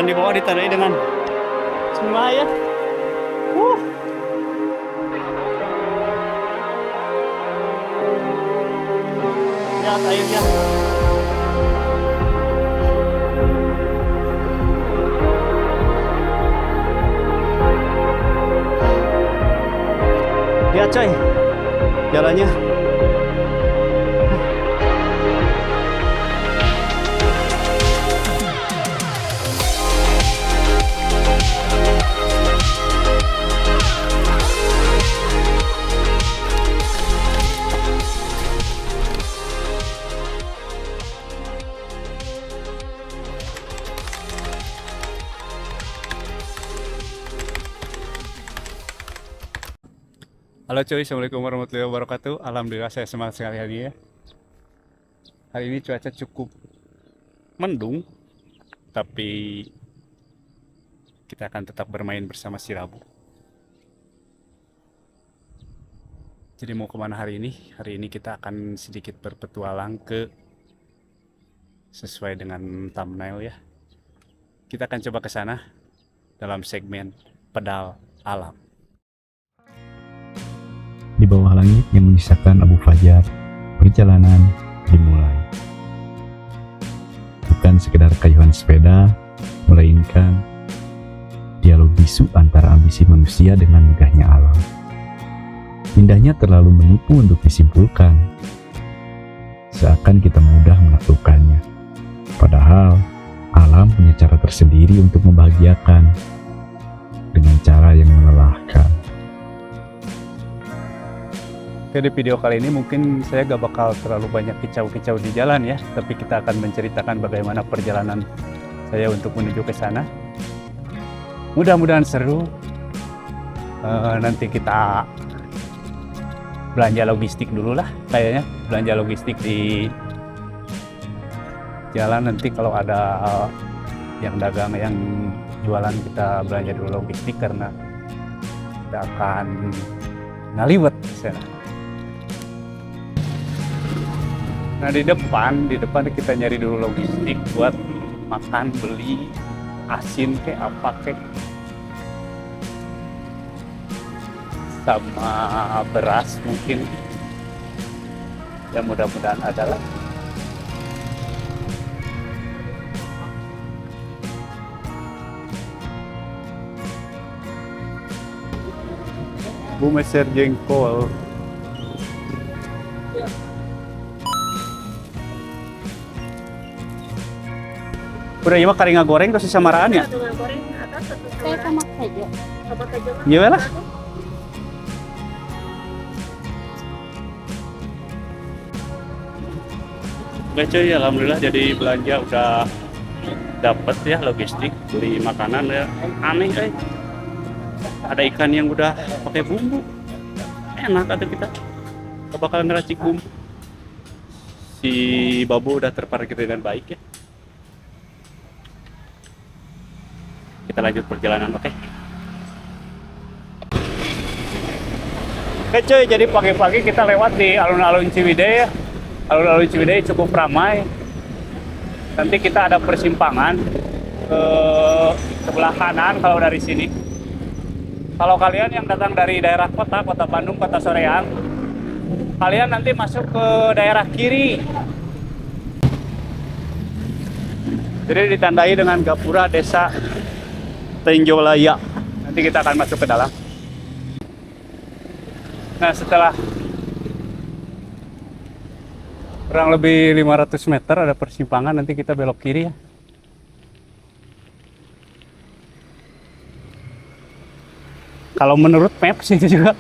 Dan di bawah ditandai dengan sungai ya. Uh. Lihat airnya. Lihat coy, jalannya. Halo cuy, assalamualaikum warahmatullahi wabarakatuh. Alhamdulillah saya semangat sekali hari ini ya. Hari ini cuaca cukup mendung, tapi kita akan tetap bermain bersama si Rabu. Jadi mau kemana hari ini? Hari ini kita akan sedikit berpetualang ke sesuai dengan thumbnail ya. Kita akan coba ke sana dalam segmen pedal alam. Di bawah langit yang menyisakan abu fajar, perjalanan dimulai. Bukan sekedar kayuhan sepeda, melainkan dialog bisu antara ambisi manusia dengan megahnya alam. Indahnya terlalu menipu untuk disimpulkan, seakan kita mudah menaklukkannya. Padahal, alam punya cara tersendiri untuk membahagiakan, dengan cara yang melelahkan. Oke, di video kali ini mungkin saya gak bakal terlalu banyak kicau-kicau di jalan ya, tapi kita akan menceritakan bagaimana perjalanan saya untuk menuju ke sana. Mudah-mudahan seru. Nanti kita belanja logistik dulu lah, kayaknya belanja logistik di jalan. Nanti kalau ada yang dagang yang jualan, kita belanja dulu logistik karena kita akan ngaliwet di sana. Nah di depan kita nyari dulu logistik buat makan, beli asin kayak apa kayak, sama beras mungkin. Ya mudah-mudahan ada lah. Bumeser jengkol. Udah iya mah karinga goreng terus samaraan ya? Goreng atas satu Saya sama saja. sama saja. Iya lah. Oke cuy, alhamdulillah jadi belanja udah dapet ya logistik, beli makanan ya. Aneh ada ikan yang udah pakai bumbu, enak atau kita bakal ngeracik bumbu. Si Babu udah terparkir dengan baik ya. Kita lanjut perjalanan, oke? Oke cuy, jadi pagi-pagi kita lewat di alun-alun Ciwidey ya. Alun-alun Ciwidey cukup ramai. Nanti kita ada persimpangan ke sebelah kanan kalau dari sini. Kalau kalian yang datang dari daerah kota Bandung, kota Soreang, kalian nanti masuk ke daerah kiri. Jadi ditandai dengan gapura desa Tenjolaya. Nanti kita akan masuk ke dalam. Nah setelah kurang lebih 500 meter ada persimpangan, nanti kita belok kiri ya. Kalau menurut map sih itu juga.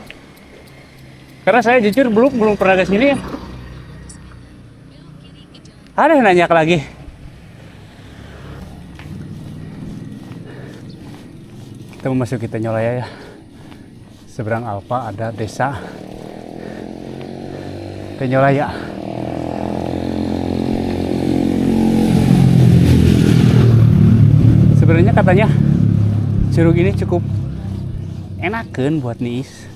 Karena saya jujur belum pernah ke sini ya. Ada yang nanya lagi. Kita memasuki Tenjolaya ya. Seberang Alfa ada desa Tenjolaya. Sebenarnya katanya curug ini cukup enakan buat niis.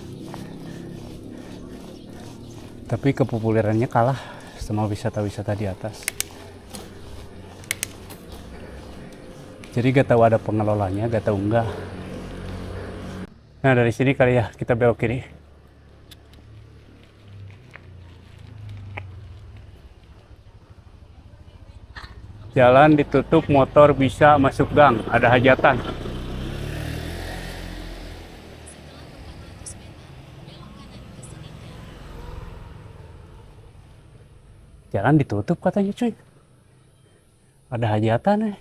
Tapi kepopulerannya kalah sama wisata-wisata di atas. Jadi gak tahu ada pengelolanya, gak tahu enggak. Nah dari sini kali ya kita belok kiri. Jalan ditutup, motor bisa masuk gang, ada hajatan. Jalan ditutup katanya cuy. Ada hajatan.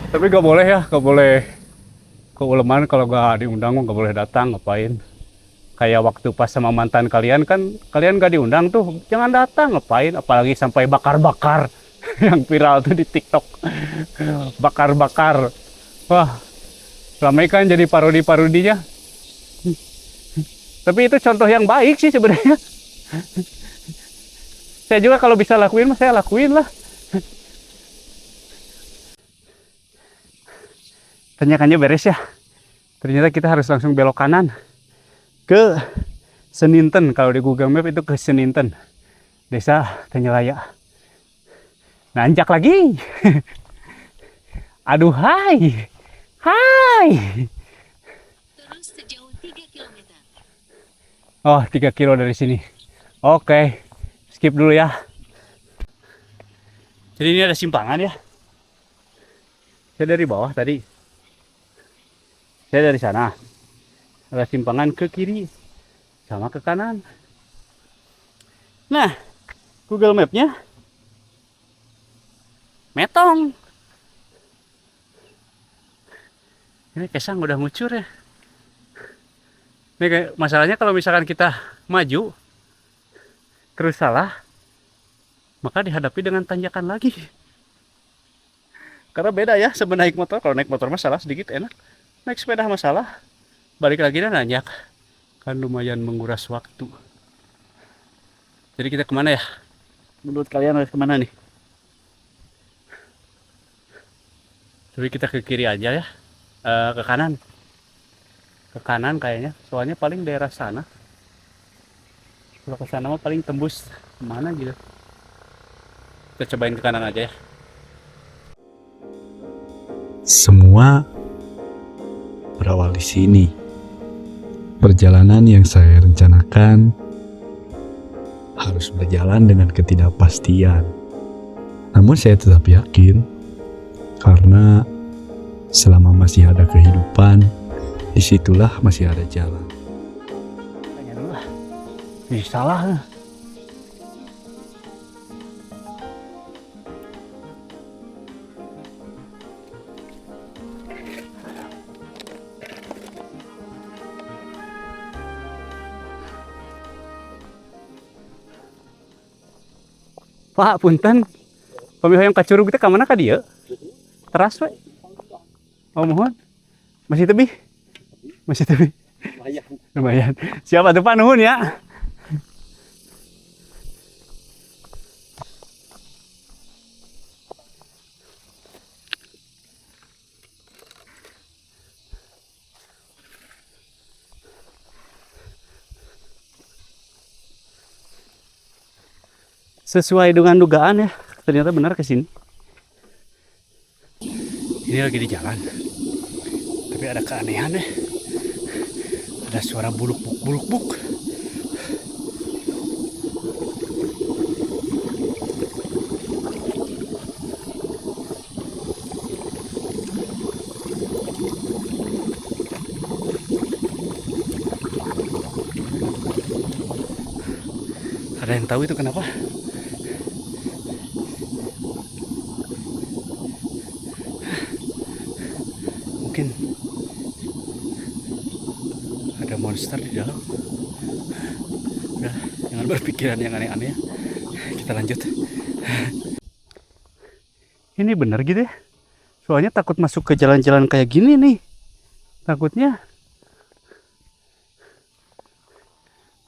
Tapi gak boleh ya, gak boleh keuleman kalau gak diundang, gak boleh datang, ngapain. Kayak waktu pas sama mantan kalian kan, kalian gak diundang tuh, jangan datang, ngapain. Apalagi sampai bakar-bakar. Yang viral tuh di TikTok. Bakar-bakar. Wah, ramai kan jadi parodi-parodinya. Tapi itu contoh yang baik sih sebenarnya. Saya juga kalau bisa lakuin, saya lakuin lah. Tanyakannya beres ya. Ternyata kita harus langsung belok kanan ke Seninten. Kalau di Google Map itu ke Seninten, Desa Tanyelaya. Nanjak lagi. Aduh, hai. Hai. Terus sejauh 3 km. Oh, 3 kilo dari sini. Oke. Skip dulu ya. Jadi ini ada simpangan ya. Saya dari bawah tadi. Saya dari sana. Ada simpangan ke kiri sama ke kanan. Nah, Google Map-nya metong. Ini kesang udah ngucur ya. Ini kayak masalahnya kalau misalkan kita maju terus salah, maka dihadapi dengan tanjakan lagi. Karena beda ya sama naik motor. Kalau naik motor masalah sedikit enak. Naik sepeda masalah. Balik lagi dan nanjak. Kan lumayan menguras waktu. Jadi kita kemana ya? Menurut kalian harus kemana nih? Jadi kita ke kiri aja ya, ke kanan. Ke kanan kayaknya, soalnya paling daerah sana. Kalau ke sana mah paling tembus kemana gitu. Kita cobain ke kanan aja ya. Semua berawal di sini. Perjalanan yang saya rencanakan harus berjalan dengan ketidakpastian. Namun saya tetap yakin karena selama masih ada kehidupan, disitulah masih ada jalan. Tanya dulu lah. Bisa lah. Pak, punten. Pemihoyong kacurug kita kemana ka dia? Teras we. Oh mohon. Masih tebih? Masih tebih? Lumayan. Siapa tuh Pak nuhun ya? Sesuai dengan dugaan ya, ternyata benar ke sini. Ini lagi di jalan, tapi ada keanehan ya. Ada suara buluk-buk, buluk-buk. Ada yang tahu itu kenapa? Mungkin ada monster di dalam. Udah, jangan berpikiran yang aneh-aneh. Kita lanjut. Ini bener gitu ya. Soalnya takut masuk ke jalan-jalan kayak gini nih. Takutnya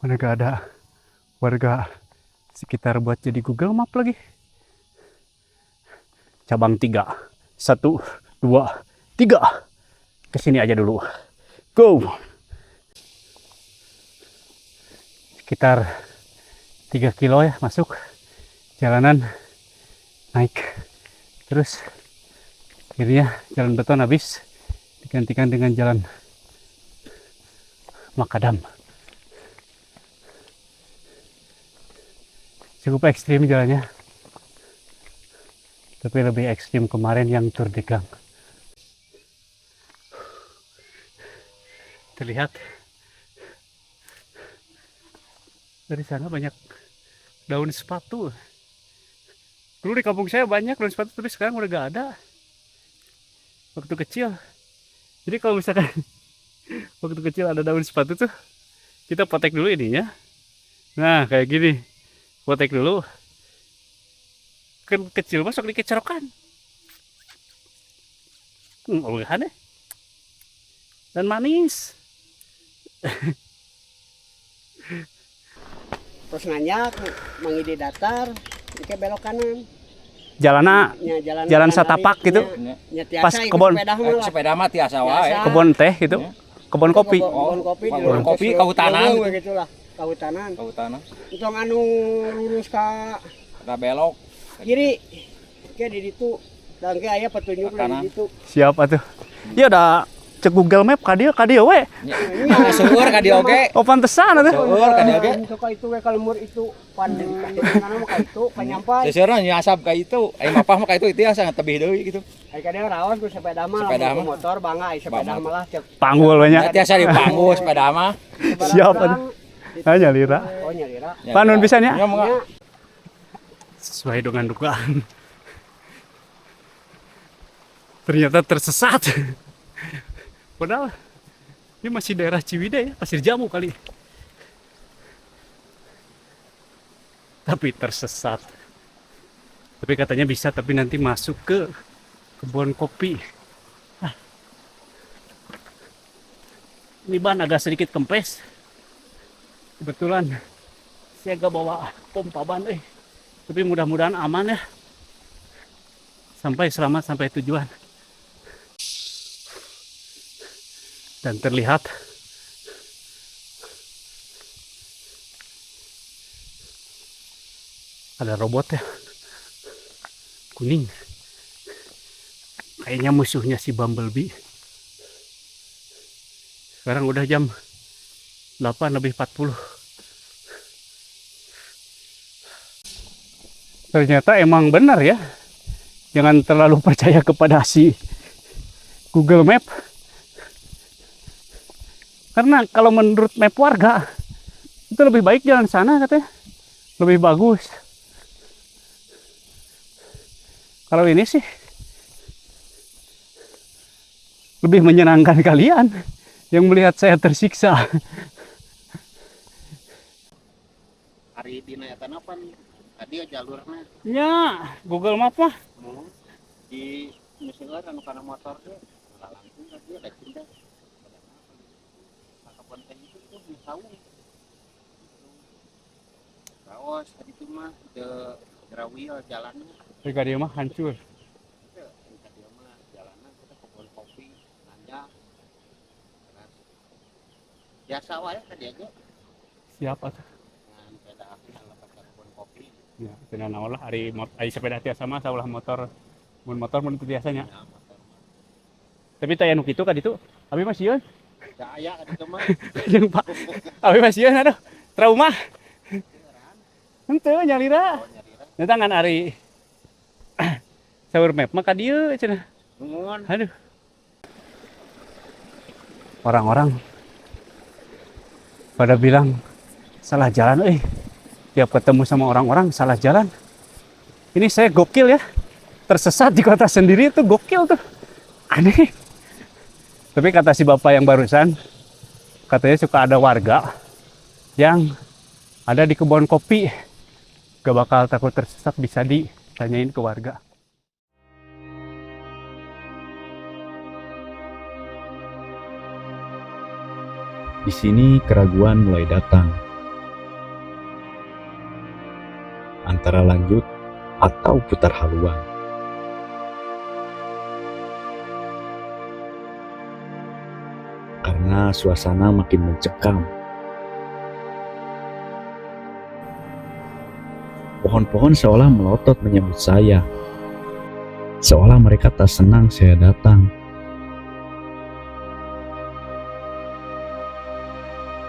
mana gak ada warga sekitar buat jadi Google Map lagi. Cabang 3. 1, 2, 3. Kesini aja dulu. Go. Sekitar 3 kilo ya masuk. Jalanan naik. Terus Akhirnya jalan beton habis digantikan dengan jalan makadam. Cukup ekstrim jalannya, tapi lebih ekstrim kemarin yang Tour de Gang. Terlihat dari sana banyak daun sepatu. Dulu di kampung saya banyak daun sepatu, tapi sekarang udah gak ada. Waktu kecil. Jadi kalau misalkan waktu kecil ada daun sepatu tuh, kita potek dulu ininya. Nah, kayak gini. Potek dulu. Kan kecil masuk dikecerokan. Olehan dan manis. Terus nanyak mangide datar ke belok kanan. Jalanna jalan satapak gitu. Pas kebon sepeda mah tiasa wae. kebon teh gitu. Kebon kopi. Kebon kopi di Kebon kopi kahutanan. Gitulah, kahutanan. Kahutanan. Untung anu lurus ka Ada belok. kiri. Ke di ditu. Dan ke aya petunjuk Kanan. di ditu. Siapa tuh? Ya udah cek Google Map ka dieu we. Nya seueur ka dieu oge. Oh pantesan atuh. Seueur ka dieu oge. Suka itu we kalumur itu pan kana mah ka itu panyampai. Seueurna nyasab ka itu. Ai mapah mah ka itu asa tebih deui gitu. Ai kadang rawan ku sepeda mah Sepeda lamun mah. motor bangga ai sepeda mah lah cek. Panggul banyak. Tiasa dipanggu sepeda mah. Siap atuh. Hanya lira. Oh nyalira. Panun bisa nya? Ya mah. Sesuai dengan dugaan. Ternyata tersesat. Padahal ini masih daerah Ciwidey ya, Pasir Jamu kali. Tapi tersesat. Tapi katanya bisa, tapi nanti masuk ke kebun kopi. Ah. Ini ban agak sedikit kempes. Kebetulan saya gak bawa pompa ban, tapi mudah-mudahan aman ya. Sampai selamat sampai tujuan. Dan terlihat ada robot ya, kuning. Kayaknya musuhnya si Bumblebee. Sekarang udah jam 8:40. Ternyata emang benar ya. Jangan terlalu percaya kepada si Google Map. Karena kalau menurut map warga, itu lebih baik jalan sana katanya. Lebih bagus. Kalau ini sih lebih menyenangkan kalian yang melihat saya tersiksa. Hari dina eta apa nih? Tadi jalurnya Ya, Google Map mah. di misalnya anu kana motor teh langsung ka dia da cinta. Kapan teh itu tuh di saung. Kaos tadi itu mah de grawil jalannya. Jika dia mah hancur. Tadi mah jalannya kita kebun kopi nanya. Biasa wae tadi aja. Siapa tuh? Dengan sepeda api lepas kebun kopi. Ya, tenan naon lah hari sepeda tiasa mah saulah motor. Mun motor mun itu biasanya. Ya, motor mah. Tapi taya nu kitu ka ditu. Abi mah sieun. Da aya ka ditu mah. Jeung Pak. Abi mah sieun aduh. Trauma. Henteu nyalira. Nya tangan ari Saur map mah ka dieu cenah. Nuhun. Aduh. Orang-orang pada bilang salah jalan, tiap ketemu sama orang-orang salah jalan. Ini saya gokil ya, tersesat di kota sendiri itu gokil tuh, aneh. Tapi kata si bapak yang barusan, katanya suka ada warga yang ada di kebun kopi, gak bakal takut tersesat, bisa ditanyain ke warga. Di sini keraguan mulai datang. Antara lanjut atau putar haluan. Karena suasana makin mencekam. Pohon-pohon seolah melotot menyambut saya. seolah mereka tak senang saya datang.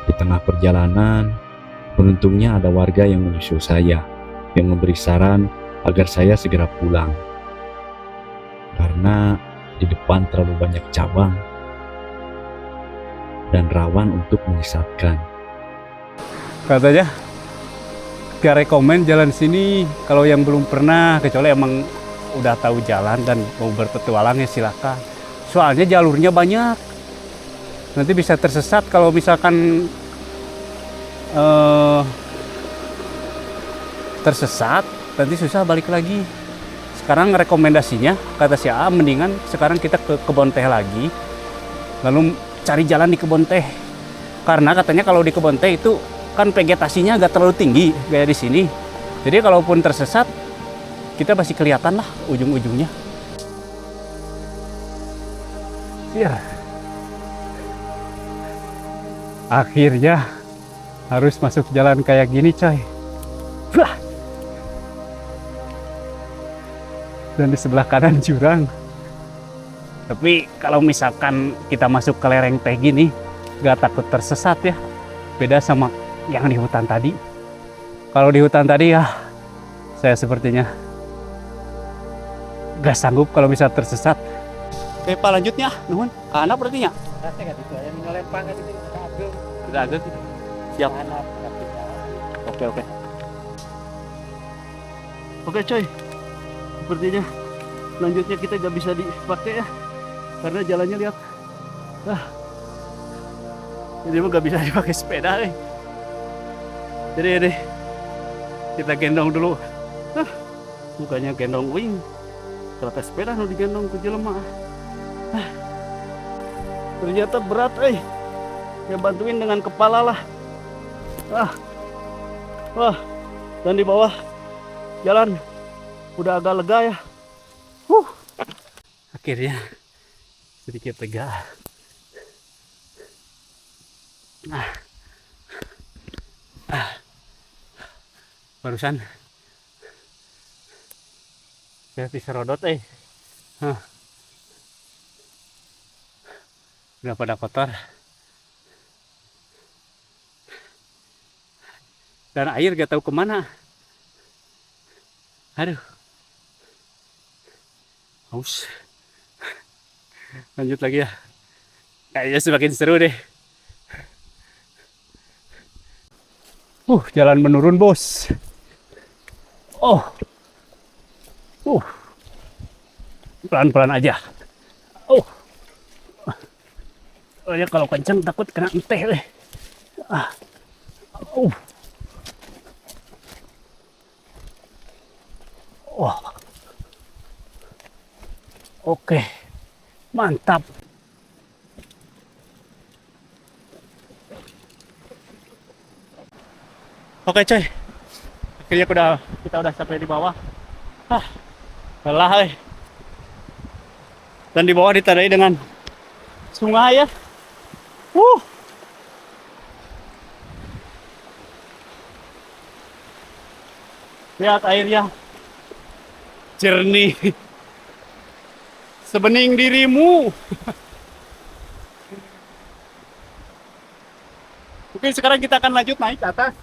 Di tengah perjalanan, beruntungnya ada warga yang menyusul saya, yang memberi saran agar saya segera pulang. Karena di depan terlalu banyak cabang dan rawan untuk menyesatkan. Katanya dia rekomen jalan sini kalau yang belum pernah, kecuali emang udah tahu jalan dan mau berpetualang ya silakan. Soalnya jalurnya banyak. Nanti bisa tersesat kalau misalkan tersesat, nanti susah balik lagi. Sekarang rekomendasinya kata si A, mendingan sekarang kita ke kebun teh lagi, lalu cari jalan di kebun teh. Karena katanya kalau di kebun teh itu kan vegetasinya agak terlalu tinggi kayak di sini. Jadi kalaupun tersesat, kita masih kelihatan lah ujung-ujungnya. Ya. Akhirnya harus masuk jalan kayak gini, coy. Wah. Dan di sebelah kanan jurang. Tapi kalau misalkan kita masuk ke lereng teh gini, gak takut tersesat ya. Beda sama yang di hutan tadi. Kalau di hutan tadi ya, saya sepertinya gak sanggup kalau bisa tersesat. Oke Pak, lanjutnya, nuhun. Kana berarti ya? Udah agak gitu. Siap. Oke. Oke coy. Sepertinya selanjutnya kita gak bisa dipakai ya, karena jalannya lihat, jadi mah gak bisa dipakai sepeda nih. Jadi kita gendong dulu. Bukannya gendong wing, ternyata sepeda nu digendong ku jelema. Ternyata berat, ya bantuin dengan kepala lah. Wah, dan di bawah jalan udah agak lega ya. Akhirnya sedikit lega. Barusan saya diserodot udah pada kotor dan air gak tahu kemana. Aduh, haus. Lanjut lagi ya, kayaknya semakin seru deh. Jalan menurun bos. Pelan-pelan aja. Soalnya kalau kencang takut kena enteh deh. Oke, mantap. Oke coy, akhirnya kita udah sampai di bawah. Lelah. Dan di bawah ditandai dengan sungai ya. Lihat airnya jernih, sebening dirimu. Mungkin sekarang kita akan lanjut naik ke atas.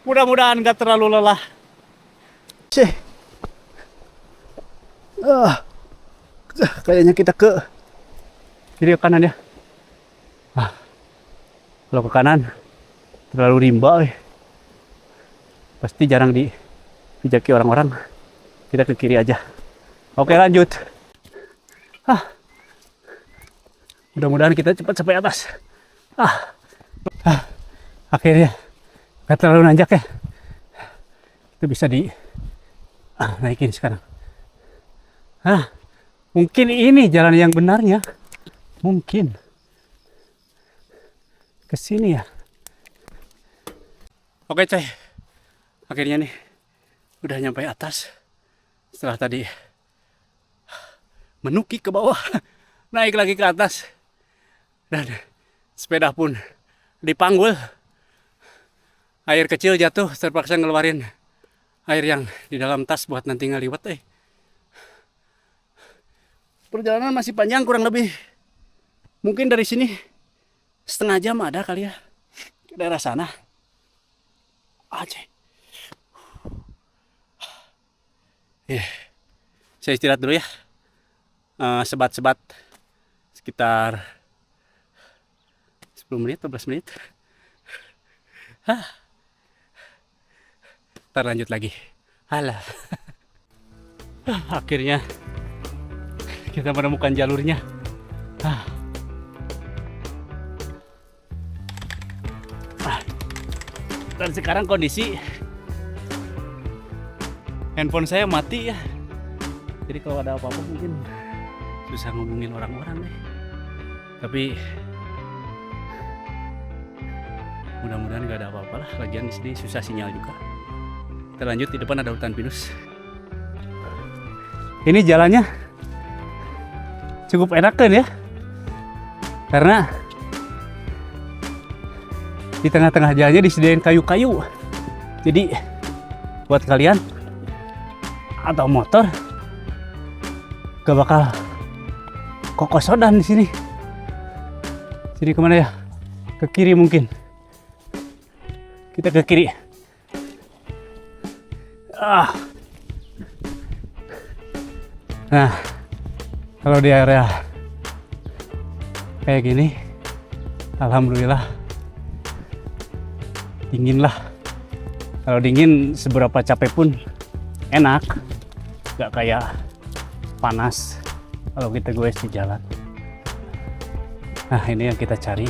Mudah-mudahan gak terlalu lelah. Kayaknya kita ke kiri ke kanan ya. Kalau ke kanan terlalu rimba. Pasti jarang dijaki orang-orang. Kita ke kiri aja. Oke, lanjut. Mudah-mudahan kita cepat sampai atas. Akhirnya gak terlalu nanjak ya. Itu bisa naikin sekarang. Mungkin ini jalan yang benarnya. Mungkin ke sini ya. Oke coy, akhirnya nih udah nyampe atas. Setelah tadi menukik ke bawah, naik lagi ke atas, dan sepeda pun dipanggul. Air kecil jatuh, terpaksa ngeluarin air yang di dalam tas buat nanti ngeliwat. Perjalanan masih panjang, kurang lebih mungkin dari sini setengah jam ada kali ya ke daerah sana. Aja. Saya istirahat dulu ya. Sebat-sebat sekitar 10 menit, 12 menit. Ntar lanjut lagi. Alah. Akhirnya kita menemukan jalurnya. Dan sekarang kondisi handphone saya mati ya. Jadi kalau ada apa-apa mungkin susah ngomongin orang-orang deh. Tapi mudah-mudahan nggak ada apa-apa lah. Lagian di sini susah sinyal juga. Kita lanjut, di depan ada hutan pinus. Ini jalannya cukup enak kan ya, karena di tengah-tengah jalannya disediain kayu-kayu. Jadi buat kalian atau motor gak bakal kokosodan di sini. Jadi kemana ya? Ke kiri mungkin. Kita ke kiri. Nah, kalau di area kayak gini, alhamdulillah dingin lah. Kalau dingin seberapa capek pun enak, gak kayak panas kalau kita goes di jalan. Nah, ini yang kita cari.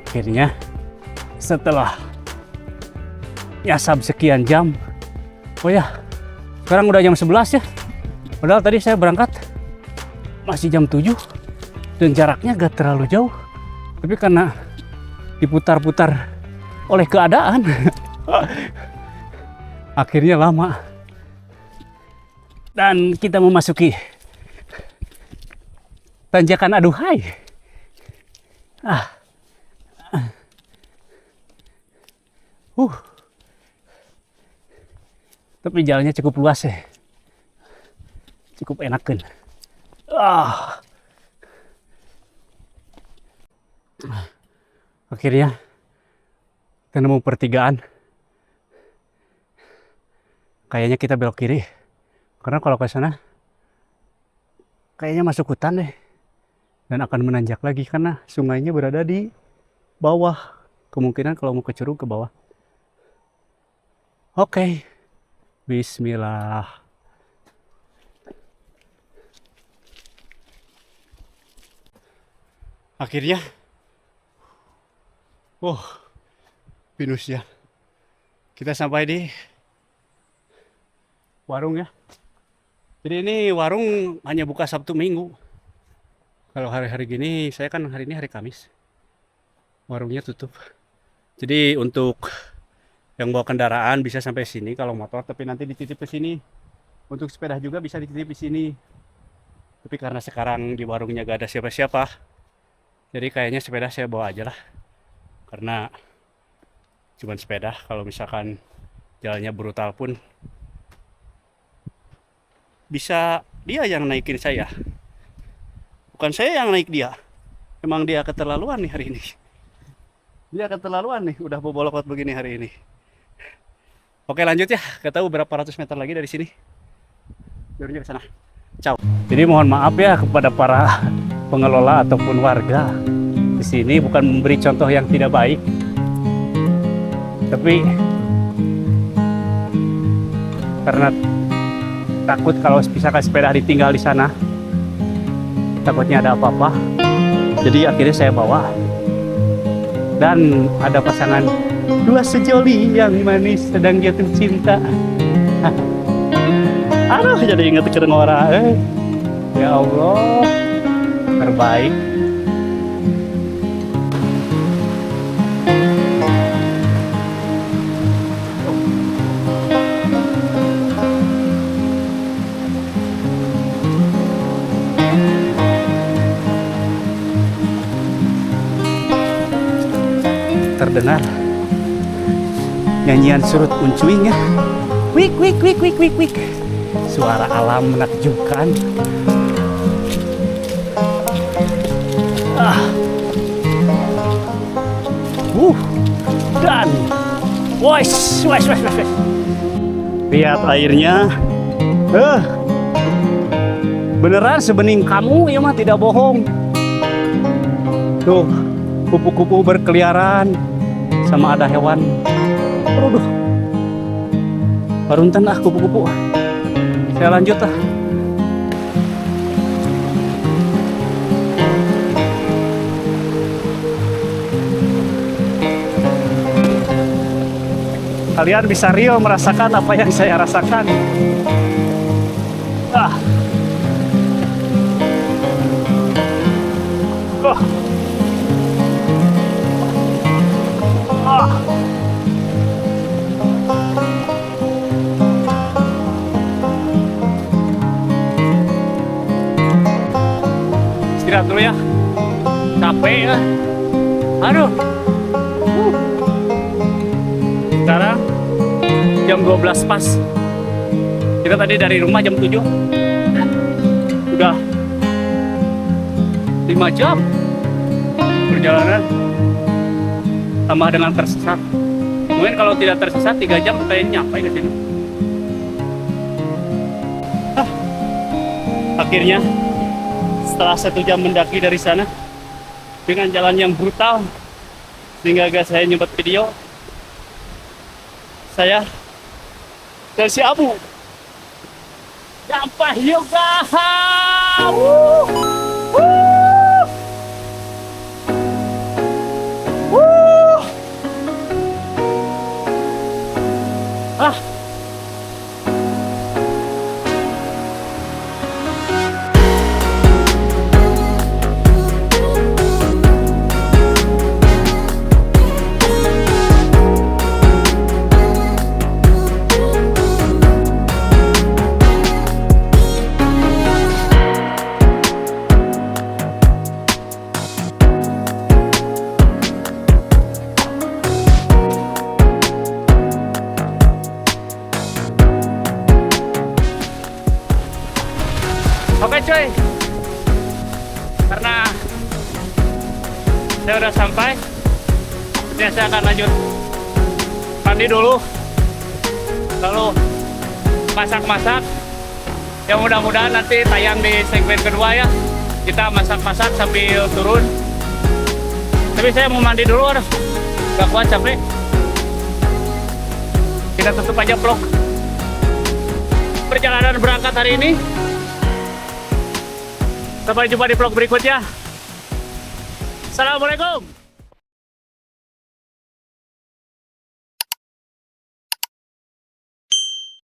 Akhirnya setelah nyasab sekian jam, oh ya, sekarang udah jam 11 ya. Padahal tadi saya berangkat masih jam 7 dan jaraknya gak terlalu jauh. Tapi karena diputar-putar oleh keadaan akhirnya lama. Dan kita memasuki tanjakan aduhai. Tapi jalannya cukup luas ya. Cukup enakan. Akhirnya kita nemu pertigaan. Kayaknya kita belok kiri. Karena kalau ke sana kayaknya masuk hutan deh. Dan akan menanjak lagi karena sungainya berada di bawah. Kemungkinan kalau mau ke Curug ke bawah. Oke. Bismillah. Akhirnya pinus ya. Kita sampai di warung ya. Jadi ini warung hanya buka Sabtu Minggu. Kalau hari-hari gini, saya kan hari ini hari Kamis. Warungnya tutup. Jadi untuk yang bawa kendaraan bisa sampai sini kalau motor, tapi nanti dititip ke sini. Untuk sepeda juga bisa dititip di sini. Tapi karena sekarang di warungnya gak ada siapa-siapa, jadi kayaknya sepeda saya bawa aja lah. Karena cuman sepeda, kalau misalkan jalannya brutal pun bisa dia yang naikin saya, bukan saya yang naik dia. Emang dia keterlaluan nih hari ini. Dia keterlaluan nih, udah bobolokot begini hari ini. Oke, lanjut ya. Gak tahu berapa ratus meter lagi dari sini. Jalurnya ke sana. Ciao. Jadi mohon maaf ya kepada para pengelola ataupun warga di sini, bukan memberi contoh yang tidak baik, tapi karena takut kalau misalkan sepeda ditinggal di sana, takutnya ada apa-apa. Jadi akhirnya saya bawa. Dan ada pasangan dua sejoli yang manis sedang jatuh cinta. Aduh, jadi inget ke orang. Ya Allah, terbaik. Terdengar nyanyian surut uncuing ya. Wik wik wik wik wik wik. suara alam menakjubkan. Dan wes. Lihat airnya. Beneran sebening kamu ya mah, tidak bohong. Tuh, kupu-kupu berkeliaran sama ada hewan. Aduh. Barunten kupu-kupu. Saya lanjut . Kalian bisa real merasakan apa yang saya rasakan. Istirahat dulu ya. Capek ya. Aduh. Sekarang jam 12 pas. Kita tadi dari rumah jam 7. Udah 5 jam perjalanan. Tambah dengan tersesat. Mungkin kalau tidak tersesat 3 jam kayaknya nyampe ke sini. Akhirnya setelah 1 jam mendaki dari sana dengan jalan yang brutal sehingga gak saya nyempet video, saya dan si Abu sampai yoga. Oke cuy, karena saya udah sampai, jadi saya akan lanjut mandi dulu, lalu masak-masak. Yang mudah-mudahan nanti tayang di segmen kedua ya, kita masak-masak sambil turun. Tapi saya mau mandi dulu, gak kuat capek. Kita tutup aja vlog perjalanan berangkat hari ini. Sampai jumpa di vlog berikutnya. Assalamualaikum.